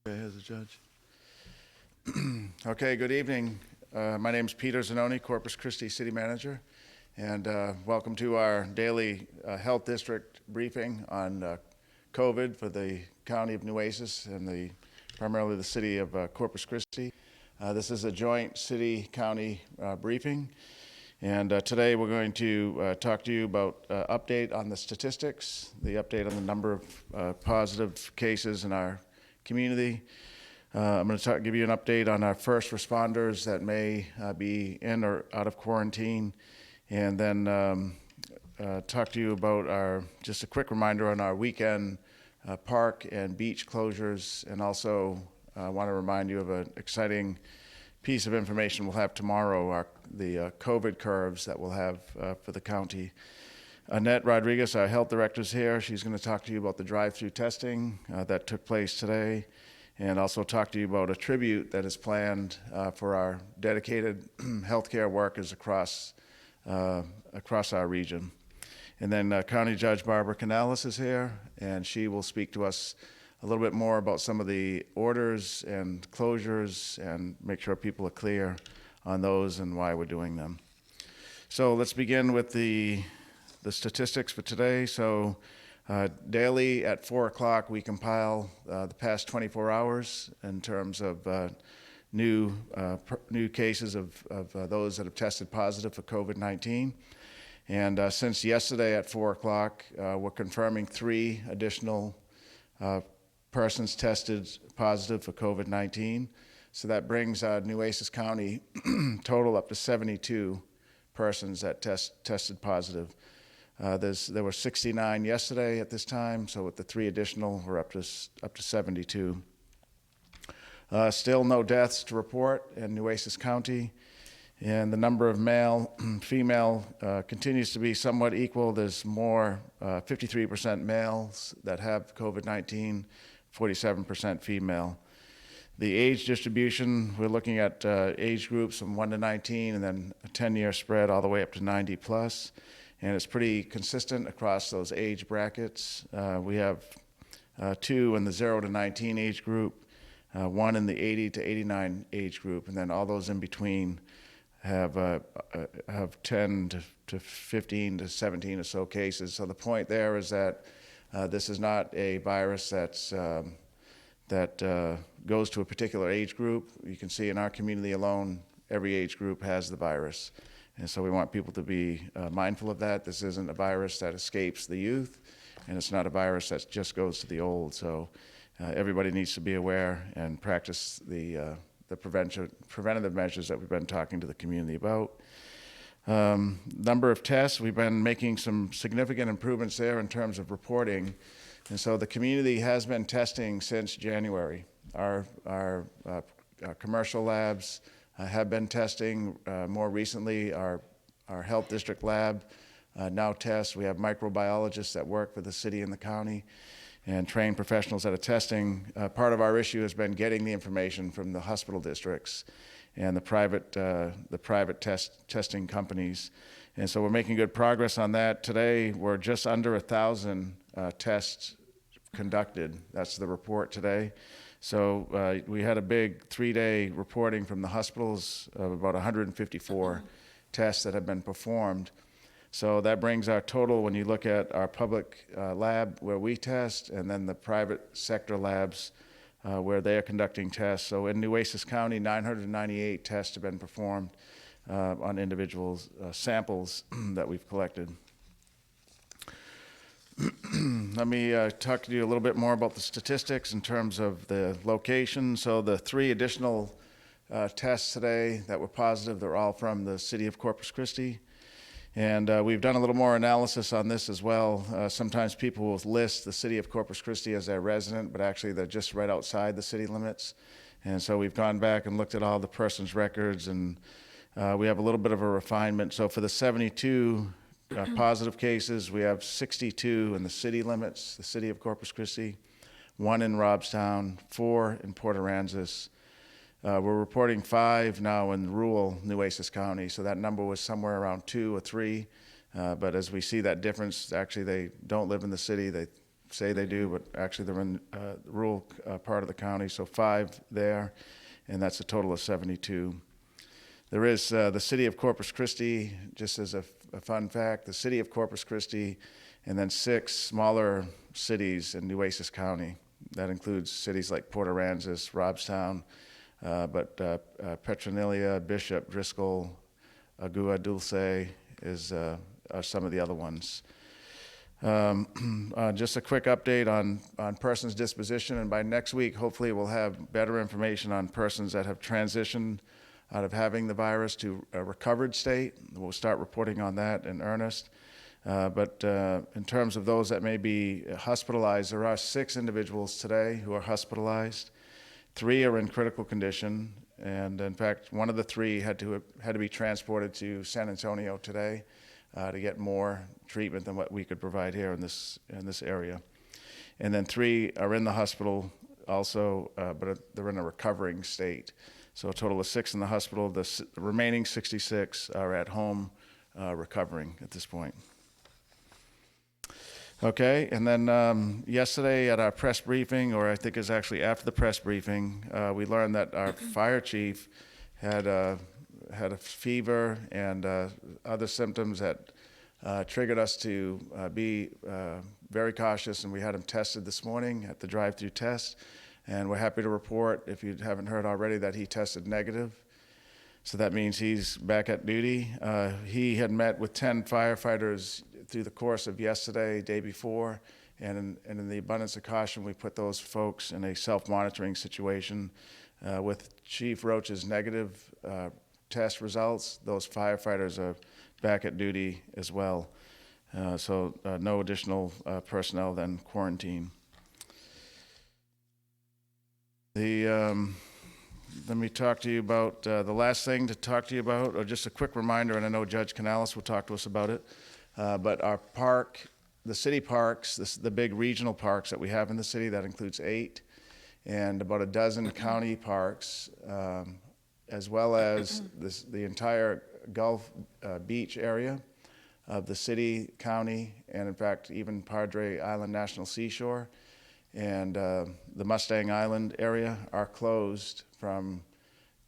As a judge. Okay, good evening. My name is Peter Zanoni, Corpus Christi City Manager, and welcome to our daily health district briefing on COVID for the County of Nueces and primarily the city of Corpus Christi. This is a joint city-county briefing, and today we're going to talk to you about update on the statistics, the update on the number of positive cases in our community. I'm going to give you an update on our first responders that may be in or out of quarantine, and then talk to you about just a quick reminder on our weekend park and beach closures, and also want to remind you of an exciting piece of information we'll have tomorrow, the COVID curves that we'll have for the county. Annette Rodriguez, our health director, is here. She's going to talk to you about the drive-through testing that took place today, and also talk to you about a tribute that is planned for our dedicated healthcare workers across our region. And then County Judge Barbara Canales is here, and she will speak to us a little bit more about some of the orders and closures and make sure people are clear on those and why we're doing them. So let's begin with the statistics for today. So daily at 4 o'clock, we compile the past 24 hours in terms of new cases of those that have tested positive for COVID-19. And since yesterday at 4 o'clock, we're confirming 3 additional persons tested positive for COVID-19. So that brings Nueces County total up to 72 persons that tested positive. There were 69 yesterday at this time, so with the 3 additional, we're up to 72. Still no deaths to report in Nueces County, and the number of male, female continues to be somewhat equal. There's more, 53% males that have COVID-19, 47% female. The age distribution, we're looking at age groups from 1 to 19, and then a 10-year spread all the way up to 90 plus. And it's pretty consistent across those age brackets. We have 2 in the 0 to 19 age group, 1 in the 80 to 89 age group, and then all those in between have 10 to 15 to 17 or so cases. So the point there is that this is not a virus that goes to a particular age group. You can see in our community alone, every age group has the virus. And so we want people to be mindful of that. This isn't a virus that escapes the youth, and it's not a virus that just goes to the old. So everybody needs to be aware and practice the preventative measures that we've been talking to the community about. Number of tests, we've been making some significant improvements there in terms of reporting. And so the community has been testing since January. Our commercial labs have been testing. More recently, our health district lab now tests. We have microbiologists that work for the city and the county and trained professionals that are testing. Part of our issue has been getting the information from the hospital districts and the private testing companies. And so we're making good progress on that. Today, we're just under 1,000 tests conducted. That's the report today. So we had a big 3-day reporting from the hospitals of about 154 tests that have been performed. So that brings our total, when you look at our public lab where we test, and then the private sector labs where they are conducting tests. So in Nueces County, 998 tests have been performed on individual samples that we've collected. Let me talk to you a little bit more about the statistics in terms of the location. So the 3 additional tests today that were positive, they're all from the city of Corpus Christi. And we've done a little more analysis on this as well. Sometimes people will list the city of Corpus Christi as their resident, but actually they're just right outside the city limits. And so we've gone back and looked at all the person's records, and we have a little bit of a refinement. So for the 72 positive cases, we have 62 in the city limits, the city of Corpus Christi, 1 in Robstown, 4 in Port Aransas. We're reporting 5 now in rural Nueces County, so that number was somewhere around 2 or 3. But as we see that difference, actually they don't live in the city. say they do, but actually they're in the rural part of the county, so 5 there, and that's a total of 72. There is the city of Corpus Christi, just as a fun fact, the city of Corpus Christi, and then 6 smaller cities in Nueces County. That includes cities like Port Aransas, Robstown, but Petronilla, Bishop, Driscoll, Agua Dulce are some of the other ones. Just a quick update on persons' disposition, and by next week, hopefully we'll have better information on persons that have transitioned out of having the virus to a recovered state. We'll start reporting on that in earnest. But in terms of those that may be hospitalized, there are 6 individuals today who are hospitalized. 3 are in critical condition, and in fact, one of the 3 had to be transported to San Antonio today to get more treatment than what we could provide here in this area. And then 3 are in the hospital also, but they're in a recovering state. So a total of 6 in the hospital. The remaining 66 are at home recovering at this point. Okay, and then yesterday at our press briefing, or I think it was actually after the press briefing, we learned that our fire chief had a fever and other symptoms that triggered us to be very cautious, and we had him tested this morning at the drive-through test, and we're happy to report, if you haven't heard already, that he tested negative. So that means he's back at duty. He had met with 10 firefighters through the course of yesterday, day before, and in the abundance of caution, we put those folks in a self-monitoring situation. With Chief Roach's negative test results, those firefighters are back at duty as well. So no additional personnel then quarantine. Let me talk to you about the last thing to talk to you about, or just a quick reminder, and I know Judge Canales will talk to us about it, but our park, the city parks, the big regional parks that we have in the city, that includes 8, and about a dozen county parks, as well as the entire Gulf Beach area of the city, county, and in fact, even Padre Island National Seashore and the Mustang Island area are closed from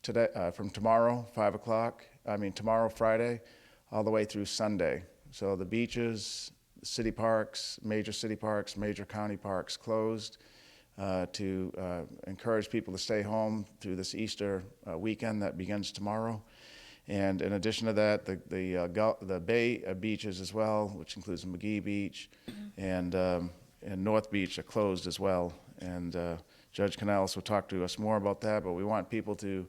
tomorrow, 5 o'clock, tomorrow, Friday, all the way through Sunday. So the beaches, city parks, major county parks closed to encourage people to stay home through this Easter weekend that begins tomorrow. And in addition to that, the Bay beaches as well, which includes McGee Beach and North Beach, are closed as well. And Judge Canales will talk to us more about that, but we want people to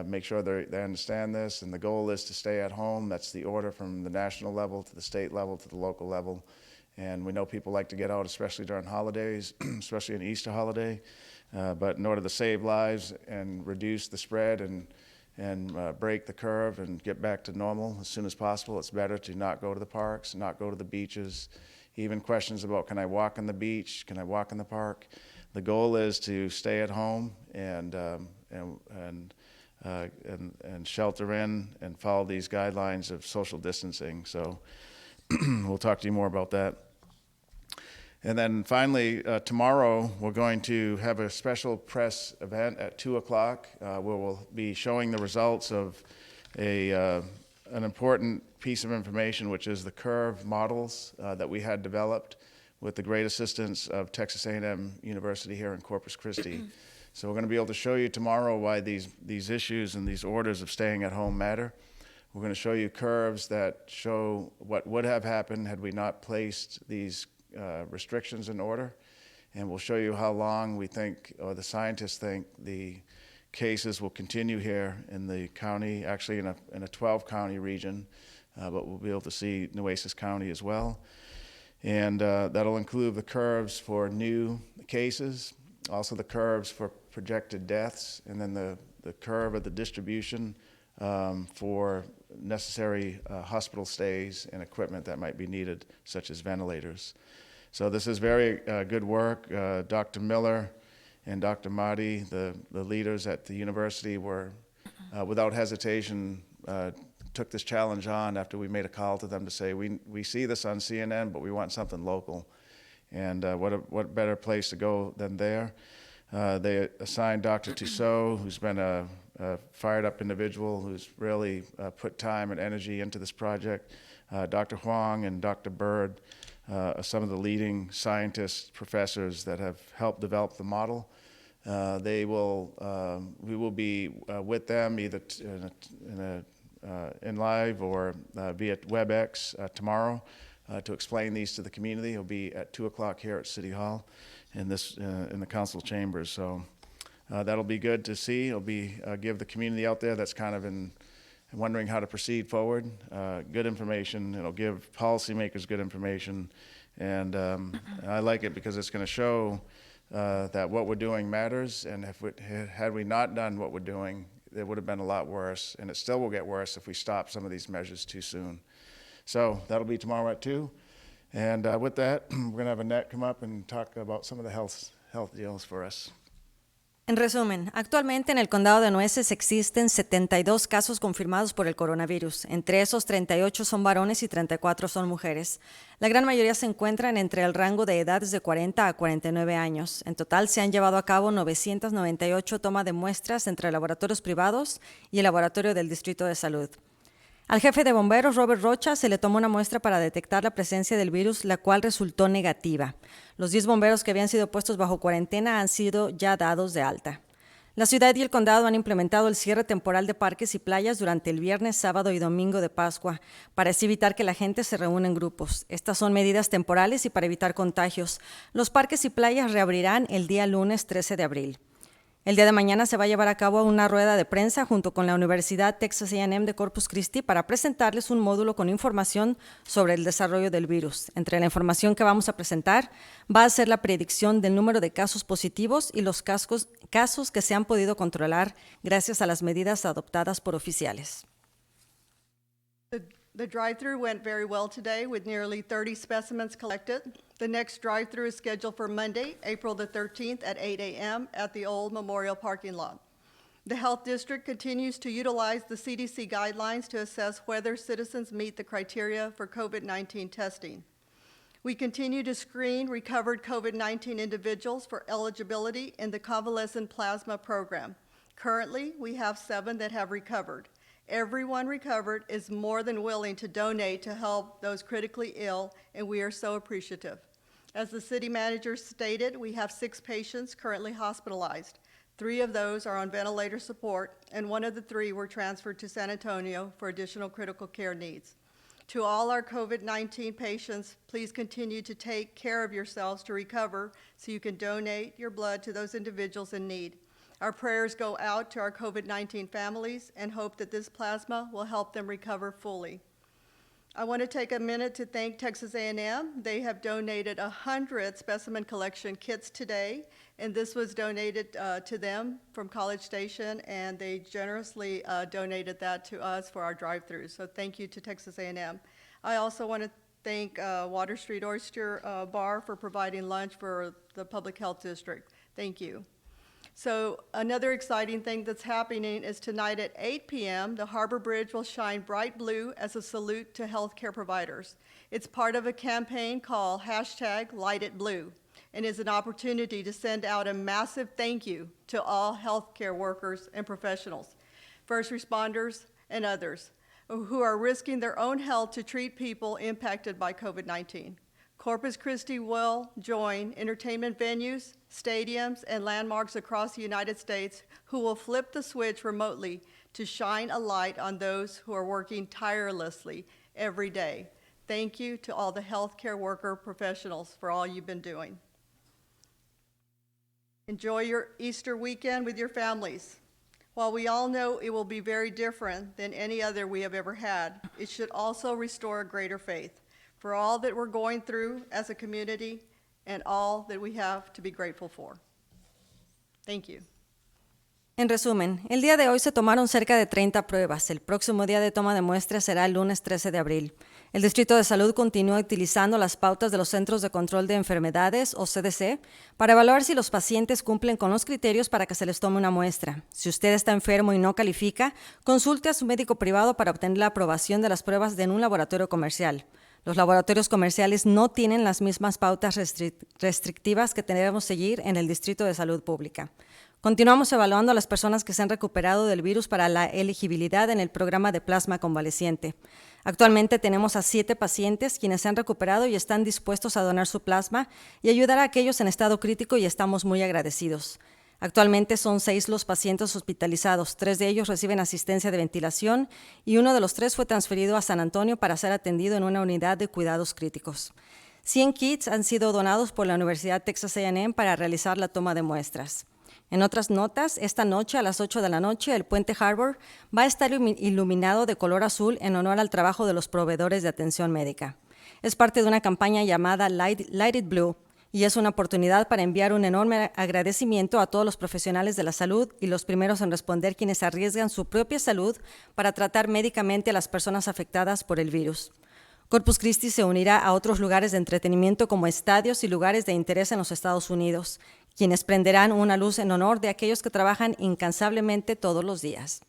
make sure they understand this, and the goal is to stay at home. That's the order from the national level to the state level to the local level. And we know people like to get out, especially during holidays, especially an Easter holiday. But in order to save lives and reduce the spread and break the curve and get back to normal as soon as possible, it's better to not go to the parks, not go to the beaches. Even questions about, can I walk on the beach? Can I walk in the park? The goal is to stay at home and shelter in and follow these guidelines of social distancing. So we'll talk to you more about that. And then finally, tomorrow we're going to have a special press event at 2 o'clock where we'll be showing the results of an important piece of information, which is the curve models that we had developed with the great assistance of Texas A&M University here in Corpus Christi. So we're going to be able to show you tomorrow why these issues and these orders of staying at home matter. We're going to show you curves that show what would have happened had we not placed these restrictions in order. And we'll show you how long we think, or the scientists think, the cases will continue here in the county, actually in a 12-county region, but we'll be able to see Nueces County as well. And that'll include the curves for new cases, also the curves for projected deaths, and then the curve of the distribution for necessary hospital stays and equipment that might be needed, such as ventilators. So this is very good work. Dr. Miller and Dr. Mahdi, the leaders at the university, were, without hesitation, took this challenge on after we made a call to them to say, we see this on CNN, but we want something local. And what better place to go than there? They assigned Dr. Tussaud, who's been a fired up individual who's really put time and energy into this project. Dr. Huang and Dr. Bird are some of the leading scientists, professors that have helped develop the model. We will be with them either in live or via WebEx tomorrow to explain these to the community. It'll be at 2 o'clock here at City Hall in the council chambers. So that'll be good to see. It'll be give the community out there that's kind of wondering how to proceed forward good information. It'll give policymakers good information, and I like it because it's going to show that what we're doing matters. And had we not done what we're doing, it would have been a lot worse, and it still will get worse if we stop some of these measures too soon. So that'll be tomorrow at 2. And with that, we're going to have Annette come up and talk about some of the health deals for us. En resumen, actualmente en el condado de Nueces existen 72 casos confirmados por el coronavirus. Entre esos, 38 son varones y 34 son mujeres. La gran mayoría se encuentran entre el rango de edades de 40 a 49 años. En total, se han llevado a cabo 998 tomas de muestras entre laboratorios privados y el laboratorio del Distrito de Salud. Al jefe de bomberos, Robert Rocha, se le tomó una muestra para detectar la presencia del virus, la cual resultó negativa. Los 10 bomberos que habían sido puestos bajo cuarentena han sido ya dados de alta. La ciudad y el condado han implementado el cierre temporal de parques y playas durante el viernes, sábado y domingo de Pascua, para así evitar que la gente se reúna en grupos. Estas son medidas temporales y para evitar contagios. Los parques y playas reabrirán el día lunes 13 de abril. El día de mañana se va a llevar a cabo una rueda de prensa junto con la Universidad Texas A&M de Corpus Christi para presentarles un módulo con información sobre el desarrollo del virus. Entre la información que vamos a presentar va a ser la predicción del número de casos positivos y los casos que se han podido controlar gracias a las medidas adoptadas por oficiales. The drive-through went very well today with nearly 30 specimens collected. The next drive-through is scheduled for Monday, April the 13th at 8 a.m. at the old Memorial parking lot. The Health District continues to utilize the CDC guidelines to assess whether citizens meet the criteria for COVID-19 testing. We continue to screen recovered COVID-19 individuals for eligibility in the convalescent plasma program. Currently, we have 7 that have recovered. Everyone recovered is more than willing to donate to help those critically ill, and we are so appreciative. As the city manager stated, we have 6 patients currently hospitalized. 3 of those are on ventilator support, and 1 of the 3 were transferred to San Antonio for additional critical care needs. To all our COVID-19 patients, please continue to take care of yourselves to recover so you can donate your blood to those individuals in need. Our prayers go out to our COVID-19 families and hope that this plasma will help them recover fully. I want to take a minute to thank Texas A&M. They have donated 100 specimen collection kits today, and this was donated to them from College Station, and they generously donated that to us for our drive-throughs. So thank you to Texas A&M. I also want to thank Water Street Oyster Bar for providing lunch for the Public Health District. Thank you. So another exciting thing that's happening is tonight at 8 p.m., the Harbor Bridge will shine bright blue as a salute to healthcare providers. It's part of a campaign called #LightItBlue and is an opportunity to send out a massive thank you to all healthcare workers and professionals, first responders, and others who are risking their own health to treat people impacted by COVID-19. Corpus Christi will join entertainment venues, stadiums, and landmarks across the United States who will flip the switch remotely to shine a light on those who are working tirelessly every day. Thank you to all the healthcare worker professionals for all you've been doing. Enjoy your Easter weekend with your families. While we all know it will be very different than any other we have ever had, it should also restore a greater faith for all that we're going through as a community and all that we have to be grateful for. Thank you. En resumen, el día de hoy se tomaron cerca de 30 pruebas. El próximo día de toma de muestras será el lunes 13 de abril. El Distrito de Salud continúa utilizando las pautas de los Centros de Control de Enfermedades, o CDC, para evaluar si los pacientes cumplen con los criterios para que se les tome una muestra. Si usted está enfermo y no califica, consulte a su médico privado para obtener la aprobación de las pruebas en un laboratorio comercial. Los laboratorios comerciales no tienen las mismas pautas restrictivas que debemos seguir en el Distrito de Salud Pública. Continuamos evaluando a las personas que se han recuperado del virus para la elegibilidad en el programa de plasma convaleciente. Actualmente tenemos a 7 pacientes quienes se han recuperado y están dispuestos a donar su plasma y ayudar a aquellos en estado crítico y estamos muy agradecidos. Actualmente son 6 los pacientes hospitalizados, 3 de ellos reciben asistencia de ventilación y uno de los 3 fue transferido a San Antonio para ser atendido en una unidad de cuidados críticos. 100 kits han sido donados por la Universidad Texas A&M para realizar la toma de muestras. En otras notas, esta noche a las 8 de la noche, el puente Harbor va a estar iluminado de color azul en honor al trabajo de los proveedores de atención médica. Es parte de una campaña llamada Light It Blue y es una oportunidad para enviar un enorme agradecimiento a todos los profesionales de la salud y los primeros en responder quienes arriesgan su propia salud para tratar médicamente a las personas afectadas por el virus. Corpus Christi se unirá a otros lugares de entretenimiento como estadios y lugares de interés en los Estados Unidos, quienes prenderán una luz en honor de aquellos que trabajan incansablemente todos los días.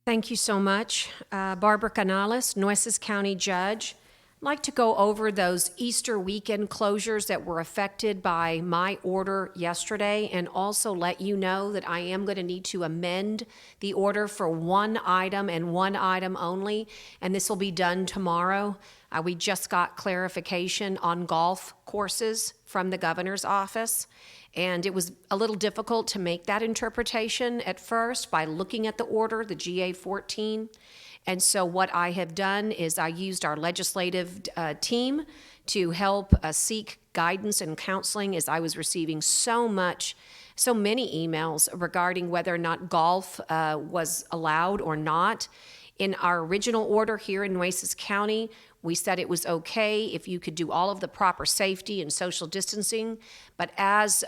Thank you so much. Barbara Canales, Nueces County Judge. I'd like to go over those Easter weekend closures that were affected by my order yesterday and also let you know that I am going to need to amend the order for one item and one item only, and this will be done tomorrow. We just got clarification on golf courses from the governor's office, and it was a little difficult to make that interpretation at first by looking at the order, the GA-14. And so what I have done is I used our legislative team to help seek guidance and counseling as I was receiving so many emails regarding whether or not golf was allowed or not. In our original order here in Nueces County, we said it was okay if you could do all of the proper safety and social distancing, but as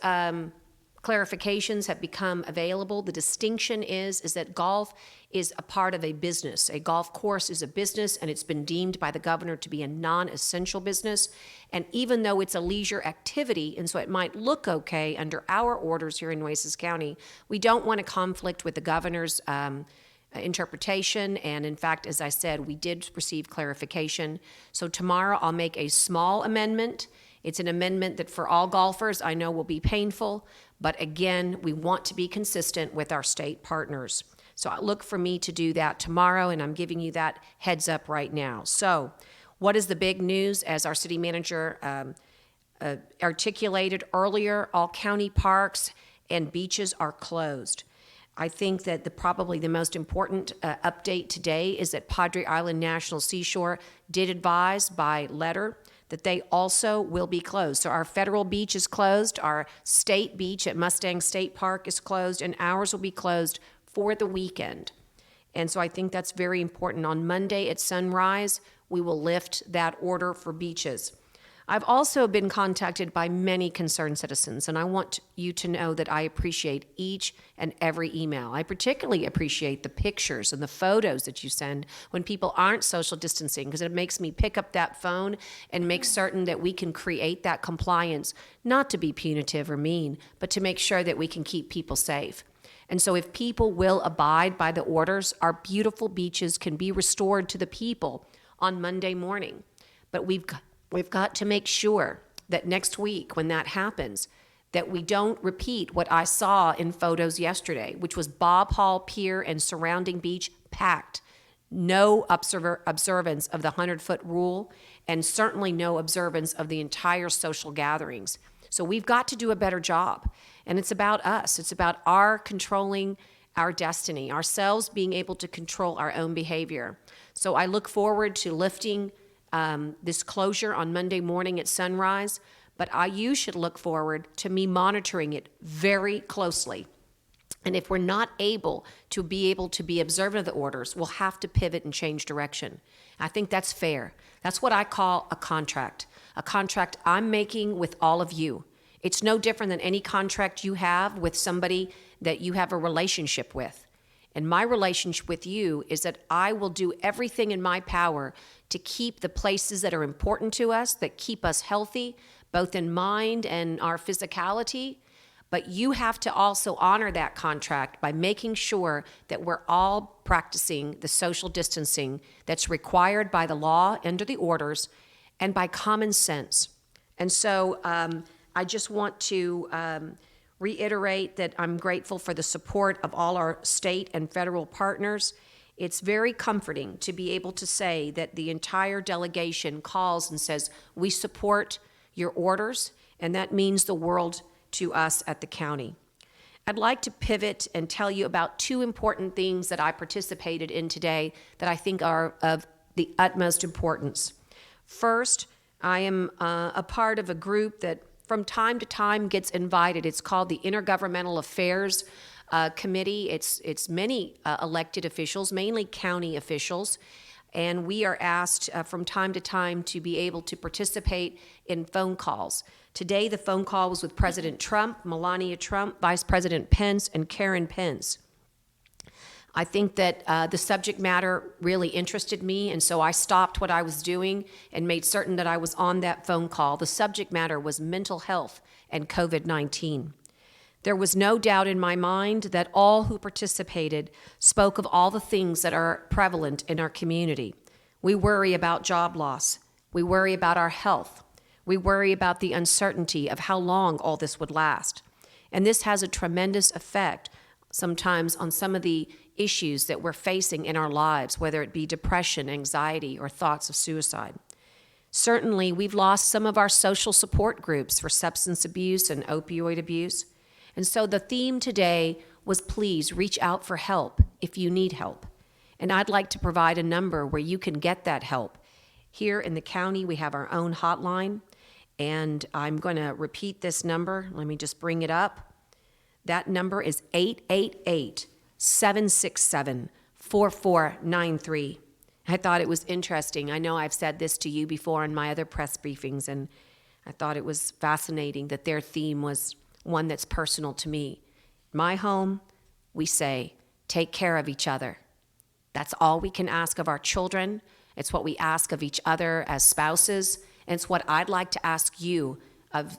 clarifications have become available, the distinction is that golf is a part of a business. A golf course is a business, and it's been deemed by the governor to be a non-essential business. And even though it's a leisure activity, and so it might look okay under our orders here in Nueces County, we don't want to conflict with the governor's interpretation. And in fact, as I said, we did receive clarification. So tomorrow I'll make a small amendment. It's an amendment that for all golfers I know will be painful, but again, we want to be consistent with our state partners. So look for me to do that tomorrow, and I'm giving you that heads up right now. So what is the big news? As our city manager articulated earlier, all county parks and beaches are closed. I think that probably the most important update today is that Padre Island National Seashore did advise by letter that they also will be closed. So our federal beach is closed, our state beach at Mustang State Park is closed, and ours will be closed for the weekend. And so I think that's very important. On Monday at sunrise, we will lift that order for beaches. I've also been contacted by many concerned citizens, and I want you to know that I appreciate each and every email. I particularly appreciate the pictures and the photos that you send when people aren't social distancing, because it makes me pick up that phone and make certain that we can create that compliance, not to be punitive or mean, but to make sure that we can keep people safe. And so if people will abide by the orders, our beautiful beaches can be restored to the people on Monday morning. But we've got to make sure that next week when that happens, that we don't repeat what I saw in photos yesterday, which was Bob Hall Pier and surrounding beach packed. No observance of the 100-foot rule, and certainly no observance of the entire social gatherings. So we've got to do a better job. And it's about us. It's about our controlling our destiny, ourselves being able to control our own behavior. So I look forward to lifting this closure on Monday morning at sunrise, but you should look forward to me monitoring it very closely. And if we're not able to be observant of the orders, we'll have to pivot and change direction. I think that's fair. That's what I call a contract I'm making with all of you. It's no different than any contract you have with somebody that you have a relationship with. And my relationship with you is that I will do everything in my power to keep the places that are important to us, that keep us healthy, both in mind and our physicality, But you have to also honor that contract by making sure that we're all practicing the social distancing that's required by the law under the orders and by common sense. And so I just want to reiterate that I'm grateful for the support of all our state and federal partners. It's very comforting to be able to say that the entire delegation calls and says, we support your orders, and that means the world to us at the county. I'd like to pivot and tell you about two important things that I participated in today that I think are of the utmost importance. First, I am a part of a group that from time to time gets invited. It's called the Intergovernmental Affairs Committee. It's many elected officials, mainly county officials, and we are asked from time to time to be able to participate in phone calls. Today, the phone call was with President Trump, Melania Trump, Vice President Pence, and Karen Pence. I think that the subject matter really interested me, and so I stopped what I was doing and made certain that I was on that phone call. The subject matter was mental health and COVID-19. There was no doubt in my mind that all who participated spoke of all the things that are prevalent in our community. We worry about job loss. We worry about our health. We worry about the uncertainty of how long all this would last. And this has a tremendous effect sometimes on some of the issues that we're facing in our lives, whether it be depression, anxiety, or thoughts of suicide. Certainly, we've lost some of our social support groups for substance abuse and opioid abuse. And so the theme today was please reach out for help if you need help. And I'd like to provide a number where you can get that help. Here in the county, we have our own hotline, and I'm going to repeat this number. Let me just bring it up. That number is 888-767-4493. I thought it was interesting. I know I've said this to you before in my other press briefings, and I thought it was fascinating that their theme was one that's personal to me. My home, we say, take care of each other. That's all we can ask of our children. It's what we ask of each other as spouses, and it's what I'd like to ask you of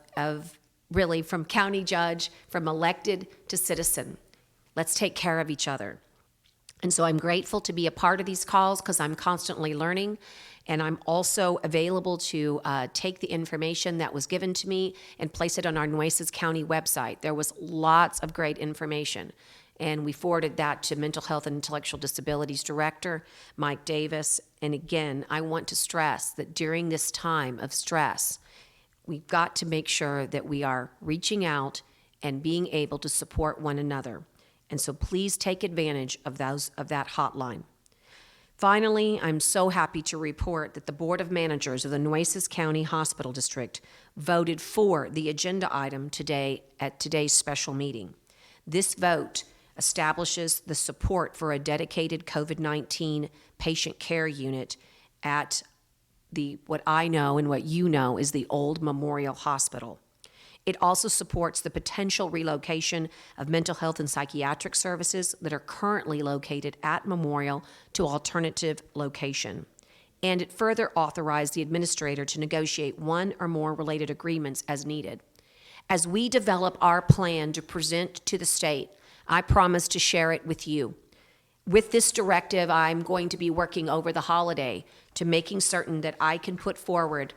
really from county judge, from elected to citizen. Let's take care of each other. And so I'm grateful to be a part of these calls because I'm constantly learning, and I'm also available to take the information that was given to me and place it on our Nueces County website. There was lots of great information, and we forwarded that to Mental Health and Intellectual Disabilities Director, Mike Davis. And again, I want to stress that during this time of stress, we've got to make sure that we are reaching out and being able to support one another. And so please take advantage of that hotline. Finally, I'm so happy to report that the Board of Managers of the Nueces County Hospital District voted for the agenda item today at today's special meeting. This vote establishes the support for a dedicated COVID-19 patient care unit at what I know and what you know is the old Memorial Hospital. It also supports the potential relocation of mental health and psychiatric services that are currently located at Memorial to alternative location. And it further authorized the administrator to negotiate one or more related agreements as needed. As we develop our plan to present to the state, I promise to share it with you. With this directive, I'm going to be working over the holiday to making certain that I can put forward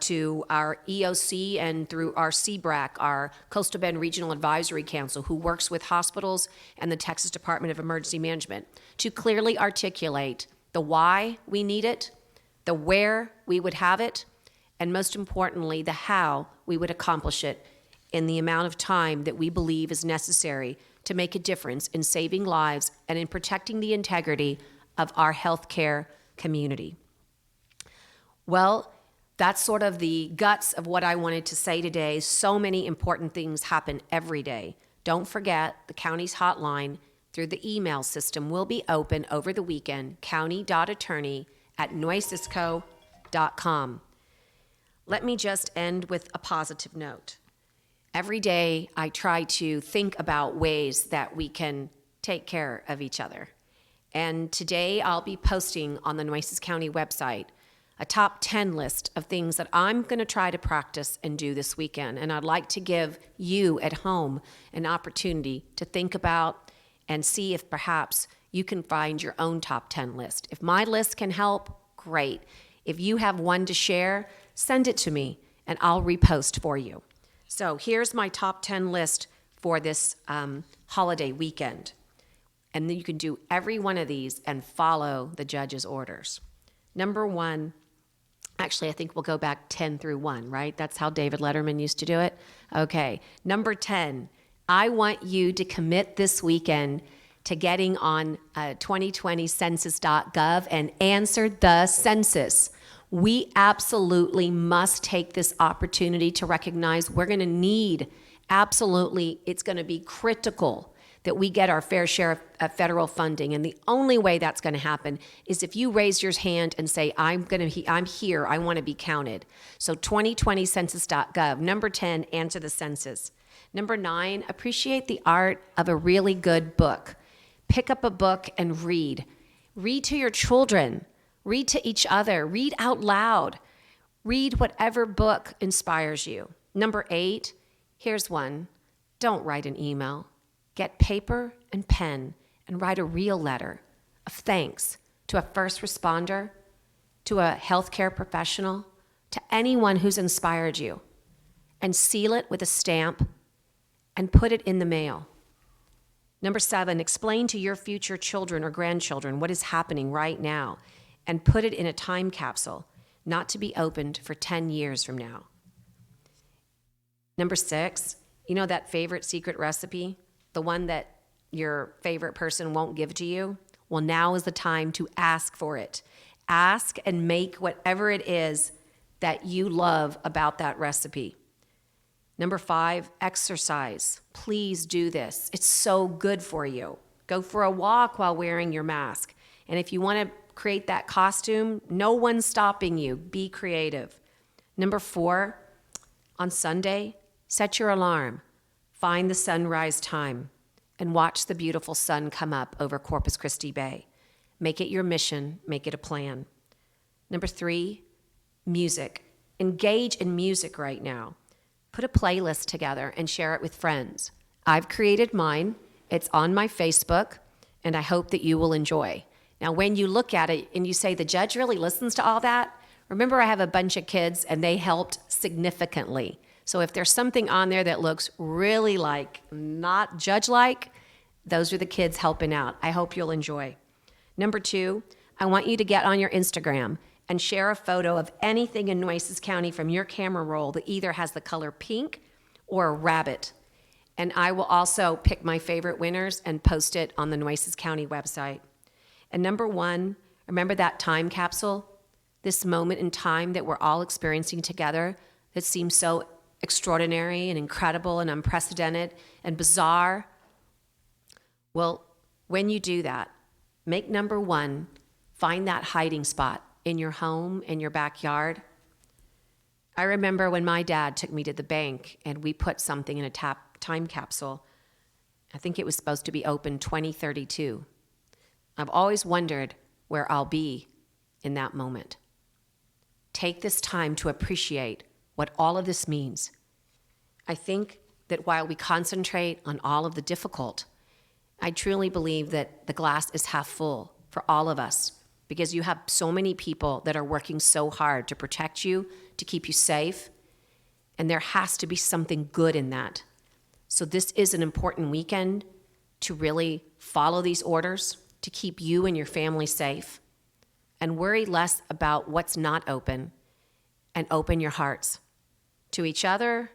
to our EOC and through our CBRAC, our Coastal Bend Regional Advisory Council, who works with hospitals and the Texas Department of Emergency Management, to clearly articulate the why we need it, the where we would have it, and most importantly, the how we would accomplish it in the amount of time that we believe is necessary to make a difference in saving lives and in protecting the integrity of our healthcare community. Well, that's sort of the guts of what I wanted to say today. So many important things happen every day. Don't forget, the county's hotline through the email system will be open over the weekend, county.attorney@nuecesco.com. Let me just end with a positive note. Every day, I try to think about ways that we can take care of each other. And today, I'll be posting on the Nueces County website a top 10 list of things that I'm going to try to practice and do this weekend. And I'd like to give you at home an opportunity to think about and see if perhaps you can find your own top 10 list. If my list can help, great. If you have one to share, send it to me and I'll repost for you. So here's my top 10 list for this holiday weekend. And then you can do every one of these and follow the judge's orders. Number 1, actually, I think we'll go back 10 through 1, right? That's how David Letterman used to do it. Okay. Number 10, I want you to commit this weekend to getting on 2020census.gov and answer the census. We absolutely must take this opportunity to recognize we're going to need, absolutely, it's going to be critical that we get our fair share of federal funding. And the only way that's going to happen is if you raise your hand and say, I'm here, I want to be counted. So 2020census.gov. Number 10, answer the census. Number 9, appreciate the art of a really good book. Pick up a book and read. Read to your children. Read to each other. Read out loud. Read whatever book inspires you. Number 8, here's one. Don't write an email. Get paper and pen and write a real letter of thanks to a first responder, to a healthcare professional, to anyone who's inspired you, and seal it with a stamp and put it in the mail. Number 7, explain to your future children or grandchildren what is happening right now and put it in a time capsule, not to be opened for 10 years from now. Number 6, you know that favorite secret recipe? The one that your favorite person won't give to you? Well, now is the time to ask for it. Ask and make whatever it is that you love about that recipe. Number 5, exercise. Please do this. It's so good for you. Go for a walk while wearing your mask. And if you want to create that costume, no one's stopping you. Be creative. Number 4, on Sunday, set your alarm. Find the sunrise time and watch the beautiful sun come up over Corpus Christi Bay. Make it your mission. Make it a plan. Number 3, music. Engage in music right now. Put a playlist together and share it with friends. I've created mine. It's on my Facebook, and I hope that you will enjoy. Now, when you look at it and you say, the judge really listens to all that, remember I have a bunch of kids, and they helped significantly. So if there's something on there that looks really like not judge-like, those are the kids helping out. I hope you'll enjoy. Number 2, I want you to get on your Instagram and share a photo of anything in Nueces County from your camera roll that either has the color pink or a rabbit. And I will also pick my favorite winners and post it on the Nueces County website. And number 1, remember that time capsule? This moment in time that we're all experiencing together that seems so extraordinary and incredible and unprecedented and bizarre. Well, when you do that, make number 1, find that hiding spot in your home, in your backyard. I remember when my dad took me to the bank and we put something in a time capsule. I think it was supposed to be open 2032. I've always wondered where I'll be in that moment. Take this time to appreciate what all of this means. I think that while we concentrate on all of the difficult, I truly believe that the glass is half full for all of us because you have so many people that are working so hard to protect you, to keep you safe, and there has to be something good in that. So this is an important weekend to really follow these orders, to keep you and your family safe, and worry less about what's not open, and open your hearts to each other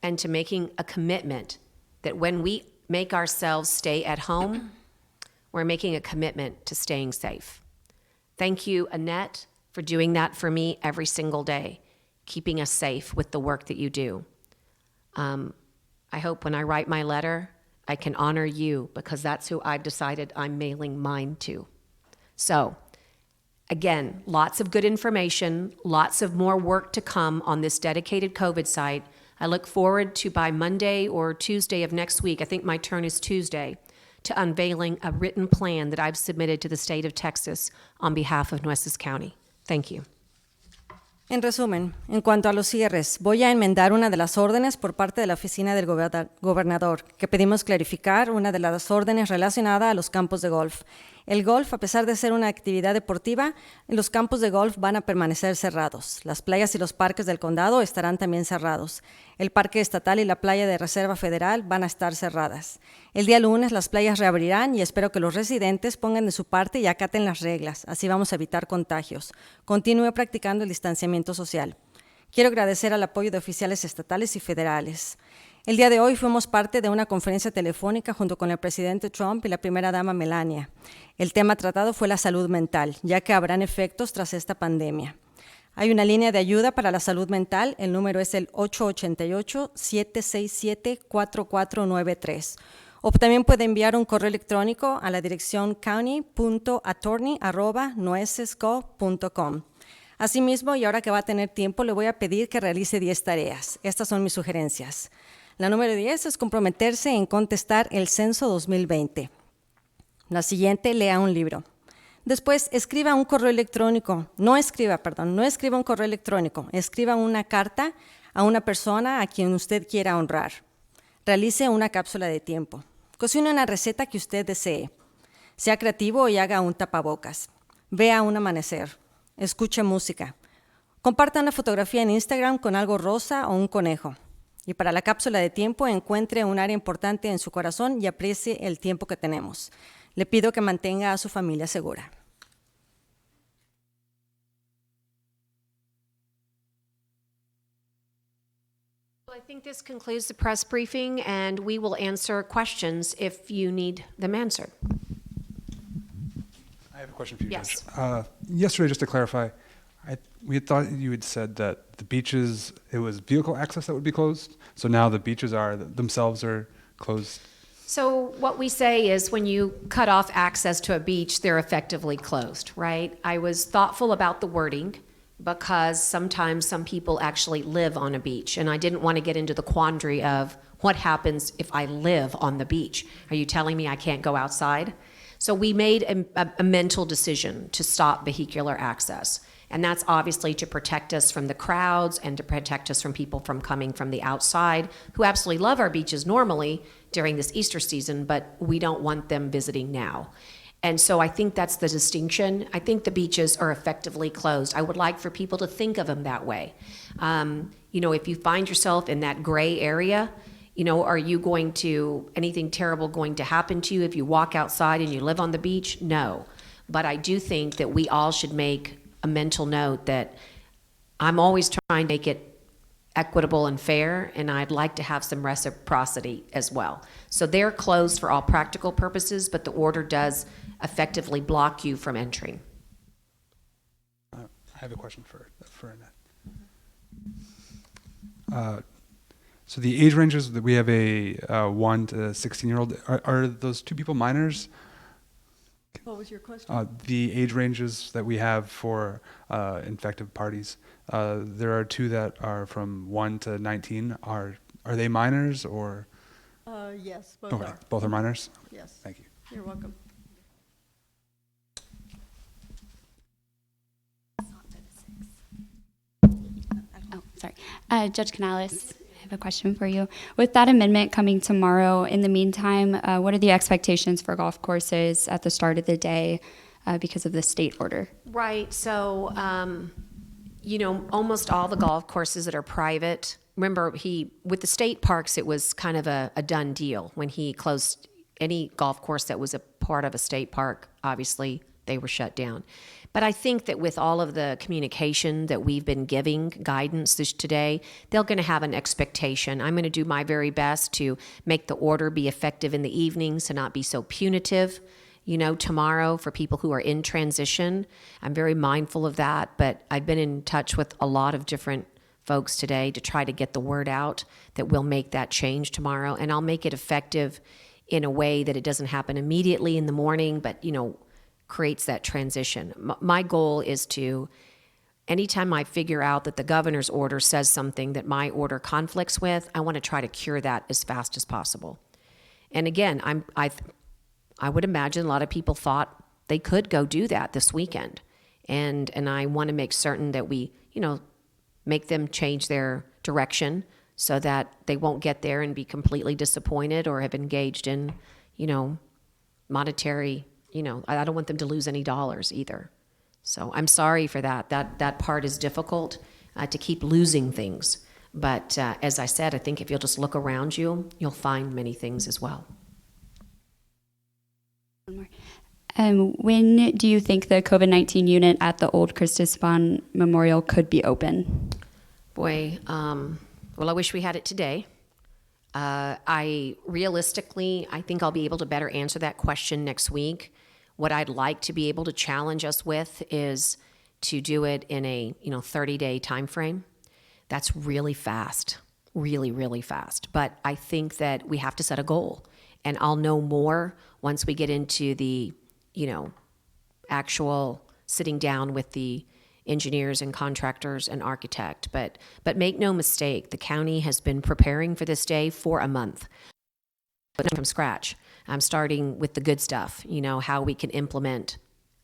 and to making a commitment that when we make ourselves stay at home, we're making a commitment to staying safe. Thank you, Annette, for doing that for me every single day, keeping us safe with the work that you do. I hope when I write my letter, I can honor you because that's who I've decided I'm mailing mine to. So, again, lots of good information, lots of more work to come on this dedicated COVID site. I look forward to by Monday or Tuesday of next week, I think my turn is Tuesday, to unveiling a written plan that I've submitted to the state of Texas on behalf of Nueces County. Thank you. En resumen, en cuanto a los cierres, voy a enmendar una de las órdenes por parte de la oficina del gobernador, que pedimos clarificar una de las órdenes relacionada a los campos de golf. El golf, a pesar de ser una actividad deportiva, los campos de golf van a permanecer cerrados. Las playas y los parques del condado estarán también cerrados. El parque estatal y la playa de Reserva Federal van a estar cerradas. El día lunes las playas reabrirán y espero que los residentes pongan de su parte y acaten las reglas. Así vamos a evitar contagios. Continúe practicando el distanciamiento social. Quiero agradecer al apoyo de oficiales estatales y federales. El día de hoy fuimos parte de una conferencia telefónica junto con el presidente Trump y la primera dama Melania. El tema tratado fue la salud mental, ya que habrán efectos tras esta pandemia. Hay una línea de ayuda para la salud mental, el número es el 888-767-4493. O también puede enviar un correo electrónico a la dirección county.attorney@nuecesco.com. Asimismo, y ahora que va a tener tiempo, le voy a pedir que realice 10 tareas. Estas son mis sugerencias. La número 10 es comprometerse en contestar el censo 2020. La siguiente, lea un libro. Después, escriba un correo electrónico. No escriba un correo electrónico. Escriba una carta a una persona a quien usted quiera honrar. Realice una cápsula de tiempo. Cocine una receta que usted desee. Sea creativo y haga un tapabocas. Vea un amanecer. Escuche música. Comparta una fotografía en Instagram con algo rosa o un conejo. Y para la cápsula de tiempo, encuentre un área importante en su corazón y aprecie el tiempo que tenemos. Le pido que mantenga a su familia segura. Well, I think this concludes the press briefing, and we will answer questions if you need them answered. I have a question for you, Yes. Judge. Yesterday, just to clarify, we had thought you had said that the beaches, it was vehicle access that would be closed. So now the beaches themselves are closed. So what we say is when you cut off access to a beach, they're effectively closed, right? I was thoughtful about the wording because sometimes some people actually live on a beach, and I didn't want to get into the quandary of what happens if I live on the beach. Are you telling me I can't go outside? So we made a mental decision to stop vehicular access. And that's obviously to protect us from the crowds and to protect us from people from coming from the outside who absolutely love our beaches normally during this Easter season, but we don't want them visiting now. And so I think that's the distinction. I think the beaches are effectively closed. I would like for people to think of them that way. If you find yourself in that gray area, are you anything terrible going to happen to you if you walk outside and you live on the beach? No. But I do think that we all should make a mental note that I'm always trying to make it equitable and fair, and I'd like to have some reciprocity as well. So they're closed for all practical purposes, but the order does effectively block you from entering. I have a question for Annette. So the age ranges that we have a 1 to 16-year-old, are those two people minors? What was your question? The age ranges that we have for infective parties, there are two that are from 1 to 19. Are they minors or? Yes, both Okay, are. both are minors? Yes. Thank you. You're welcome. Oh, sorry. Judge Canales, I have a question for you. With that amendment coming tomorrow, in the meantime, what are the expectations for golf courses at the start of the day because of the state order? Right. So, almost all the golf courses that are private, remember, with the state parks, it was kind of a done deal. When he closed any golf course that was a part of a state park, obviously, they were shut down. But I think that with all of the communication that we've been giving guidance today, they're going to have an expectation. I'm going to do my very best to make the order be effective in the evenings, to not be so punitive, tomorrow for people who are in transition. I'm very mindful of that, but I've been in touch with a lot of different folks today to try to get the word out that we'll make that change tomorrow, and I'll make it effective in a way that it doesn't happen immediately in the morning, but, creates that transition. My goal is to, anytime I figure out that the governor's order says something that my order conflicts with, I want to try to cure that as fast as possible. And again, I would imagine a lot of people thought they could go do that this weekend. And I want to make certain that we, make them change their direction so that they won't get there and be completely disappointed or have engaged in, monetary, I don't want them to lose any dollars either. So I'm sorry for that. That part is difficult to keep losing things. But as I said, I think if you'll just look around you, you'll find many things as well. When do you think the COVID-19 unit at the old Christus Bond Memorial could be open? Boy, well, I wish we had it today. I think I'll be able to better answer that question next week. What I'd like to be able to challenge us with is to do it in a 30-day time frame. That's really fast, really, really fast. But I think that we have to set a goal, and I'll know more once we get into the actual sitting down with the engineers and contractors and architect. But make no mistake, the county has been preparing for this day for a month. But from scratch. I'm starting with the good stuff, how we can implement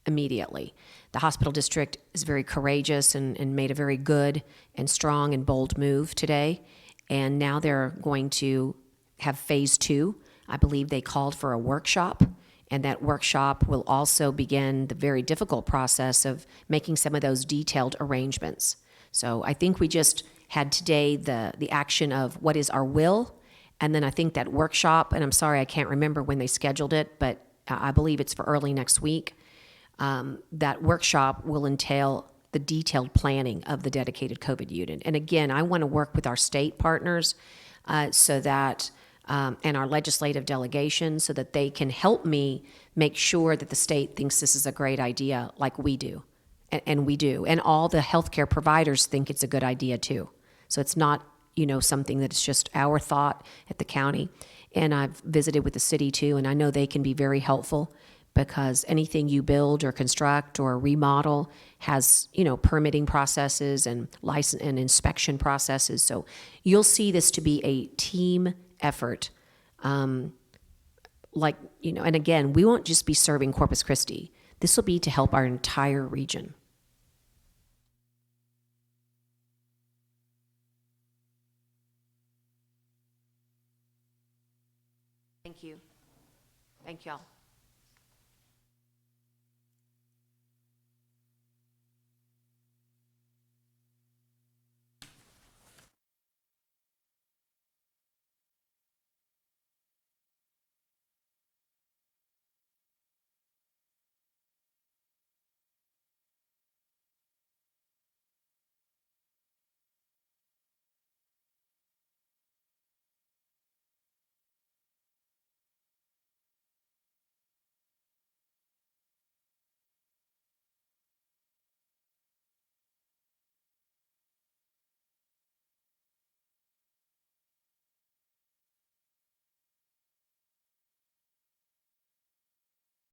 immediately. The hospital district is very courageous and made a very good and strong and bold move today. And now they're going to have phase 2. I believe they called for a workshop. And that workshop will also begin the very difficult process of making some of those detailed arrangements. So I think we just had today the action of what is our will, and then I think that workshop, and I'm sorry I can't remember when they scheduled it, but I believe it's for early next week. That workshop will entail the detailed planning of the dedicated COVID unit. And again, I want to work with our state partners so that and our legislative delegation so that they can help me make sure that the state thinks this is a great idea like we do. And we do. And all the healthcare providers think it's a good idea too. So it's not, something that's just our thought at the county. And I've visited with the city too, and I know they can be very helpful because anything you build or construct or remodel has, permitting processes and license and inspection processes. So you'll see this to be a team effort. And again, we won't just be serving Corpus Christi. This will be to help our entire region. Thank you. Thank y'all.